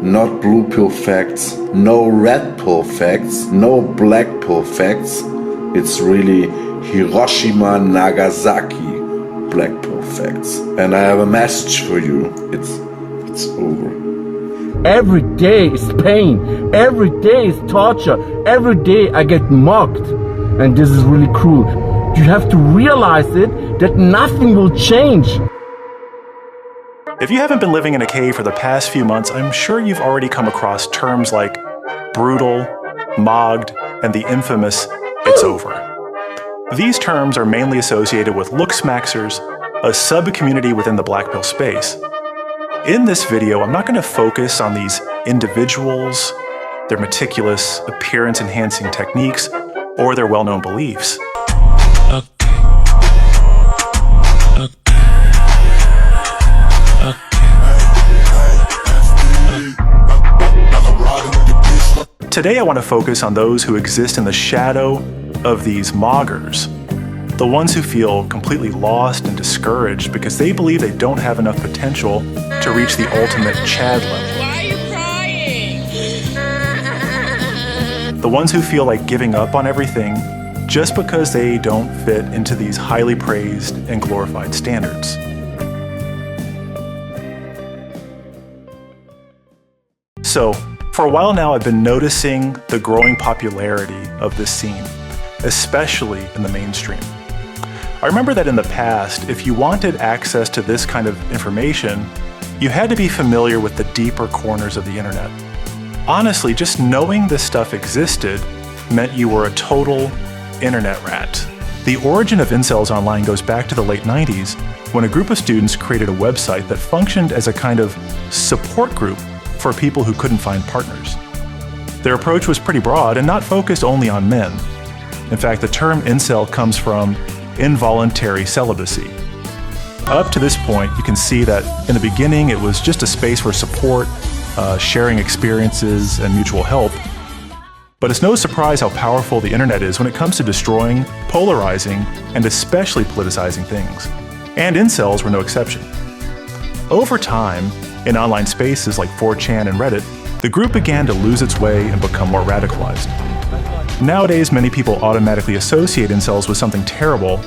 Not blue pill facts, no red pill facts, no black pill facts. It's really Hiroshima, Nagasaki black pill facts. And I have a message for you. It's over. Every day is pain. Every day is torture. Every day I get mocked. And this is really cruel. You have to realize that nothing will change. If you haven't been living in a cave for the past few months, I'm sure you've already come across terms like brutal, mogged, and the infamous "it's over." These terms are mainly associated with looksmaxxers, a subcommunity within the blackpill space. In this video, I'm not going to focus on these individuals, their meticulous, appearance-enhancing techniques, or their well-known beliefs. Today I want to focus on those who exist in the shadow of these moggers, the ones who feel completely lost and discouraged because they believe they don't have enough potential to reach the ultimate Chad level. Why are you crying? The ones who feel like giving up on everything just because they don't fit into these highly praised and glorified standards. So, for a while now, I've been noticing the growing popularity of this scene, especially in the mainstream. I remember that in the past, if you wanted access to this kind of information, you had to be familiar with the deeper corners of the internet. Honestly, just knowing this stuff existed meant you were a total internet rat. The origin of incels online goes back to the late 90s, when a group of students created a website that functioned as a kind of support group for people who couldn't find partners. Their approach was pretty broad and not focused only on men. In fact, the term incel comes from involuntary celibacy. Up to this point, you can see that in the beginning it was just a space for support, sharing experiences, and mutual help. But it's no surprise how powerful the internet is when it comes to destroying, polarizing, and especially politicizing things. And incels were no exception. Over time, in online spaces like 4chan and Reddit, the group began to lose its way and become more radicalized. Nowadays, many people automatically associate incels with something terrible,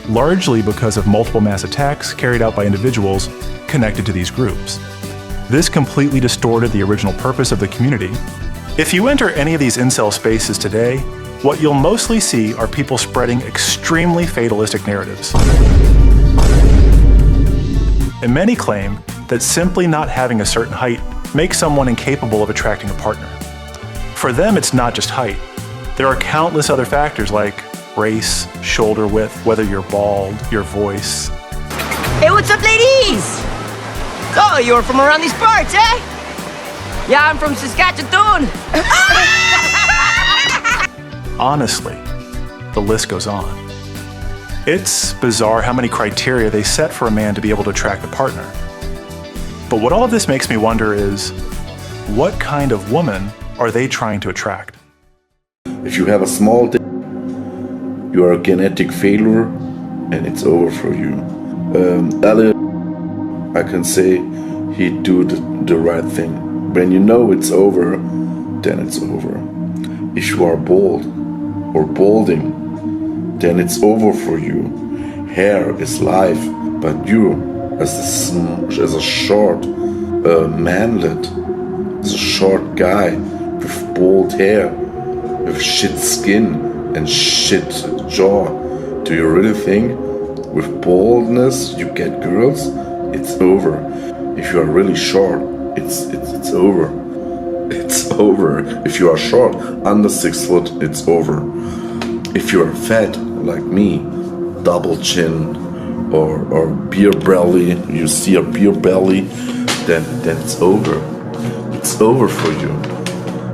largely because of multiple mass attacks carried out by individuals connected to these groups. This completely distorted the original purpose of the community. If you enter any of these incel spaces today, what you'll mostly see are people spreading extremely fatalistic narratives. And many claim that simply not having a certain height makes someone incapable of attracting a partner. For them, it's not just height. There are countless other factors like race, shoulder width, whether you're bald, your voice. Hey, what's up, ladies? Oh, you're from around these parts, eh? Yeah, I'm from Saskatchewan. Honestly, the list goes on. It's bizarre how many criteria they set for a man to be able to attract a partner. But what all of this makes me wonder is, what kind of woman are they trying to attract? If you have a small dick, you are a genetic failure and it's over for you. Ali, I can say he do the right thing. When you know it's over, then it's over. If you are bald or balding, then it's over for you. Hair is life, but you, as a short manlet, as a short guy with bald hair, with shit skin and shit jaw, do you really think with baldness you get girls? It's over. If you are really short, it's over. It's over. If you are short, under 6 foot, it's over. If you are fat like me, double chin, or beer belly, you see a beer belly, then it's over. It's over for you.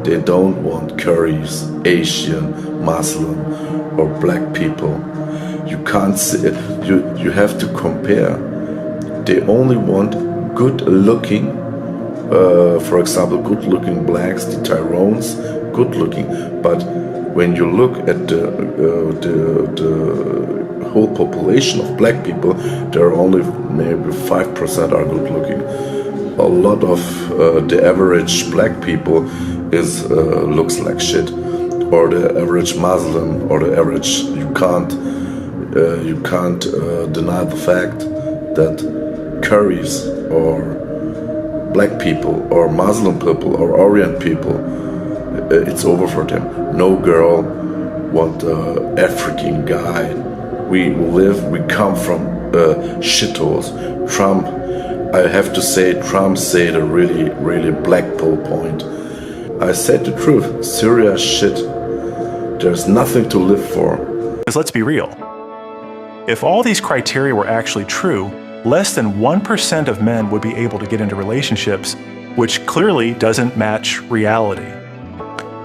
They don't want curries, Asian, Muslim, or black people. You can't say it. You have to compare. They only want good looking, for example, good looking blacks, the Tyrones, good looking. But when you look at the whole population of black people, there are only maybe 5% are good looking. a lot of the average black people looks like shit, or the average Muslim, or the average, you can't deny the fact that curries or black people or Muslim people or Orient people, it's over for them. No girl want a African guy. We come from shitholes. Trump, I have to say, Trump said a really, really blackpill point. I said the truth. Syria shit. There's nothing to live for. Because let's be real. If all these criteria were actually true, less than 1% of men would be able to get into relationships, which clearly doesn't match reality.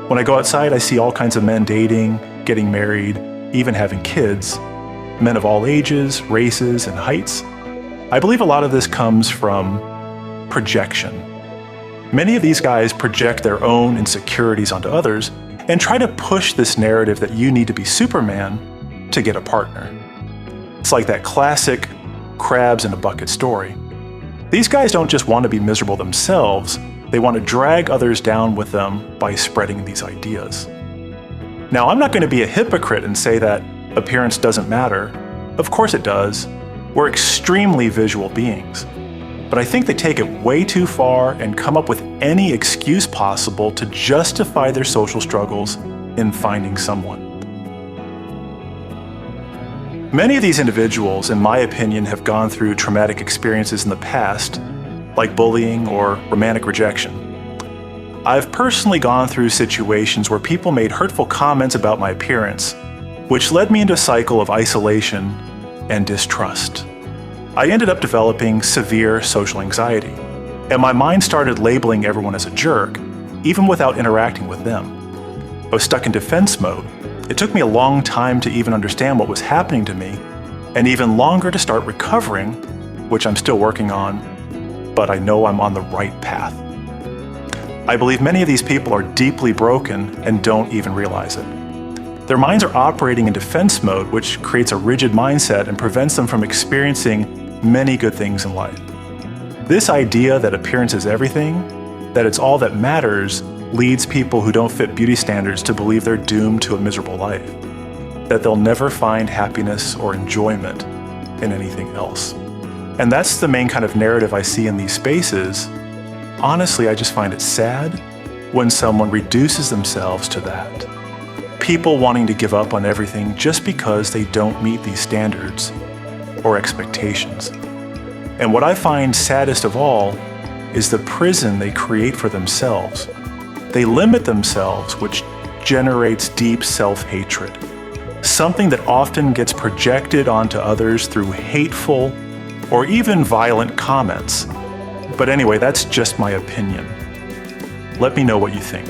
When I go outside, I see all kinds of men dating, getting married, even having kids, men of all ages, races, and heights. I believe a lot of this comes from projection. Many of these guys project their own insecurities onto others and try to push this narrative that you need to be Superman to get a partner. It's like that classic crabs in a bucket story. These guys don't just want to be miserable themselves, they want to drag others down with them by spreading these ideas. Now, I'm not going to be a hypocrite and say that appearance doesn't matter. Of course it does. We're extremely visual beings. But I think they take it way too far and come up with any excuse possible to justify their social struggles in finding someone. Many of these individuals, in my opinion, have gone through traumatic experiences in the past, like bullying or romantic rejection. I've personally gone through situations where people made hurtful comments about my appearance, which led me into a cycle of isolation and distrust. I ended up developing severe social anxiety, and my mind started labeling everyone as a jerk, even without interacting with them. I was stuck in defense mode. It took me a long time to even understand what was happening to me, and even longer to start recovering, which I'm still working on, but I know I'm on the right path. I believe many of these people are deeply broken and don't even realize it. Their minds are operating in defense mode, which creates a rigid mindset and prevents them from experiencing many good things in life. This idea that appearance is everything, that it's all that matters, leads people who don't fit beauty standards to believe they're doomed to a miserable life, that they'll never find happiness or enjoyment in anything else. And that's the main kind of narrative I see in these spaces. Honestly, I just find it sad when someone reduces themselves to that. People wanting to give up on everything just because they don't meet these standards or expectations. And what I find saddest of all is the prison they create for themselves. They limit themselves, which generates deep self-hatred, something that often gets projected onto others through hateful or even violent comments. But anyway, that's just my opinion. Let me know what you think.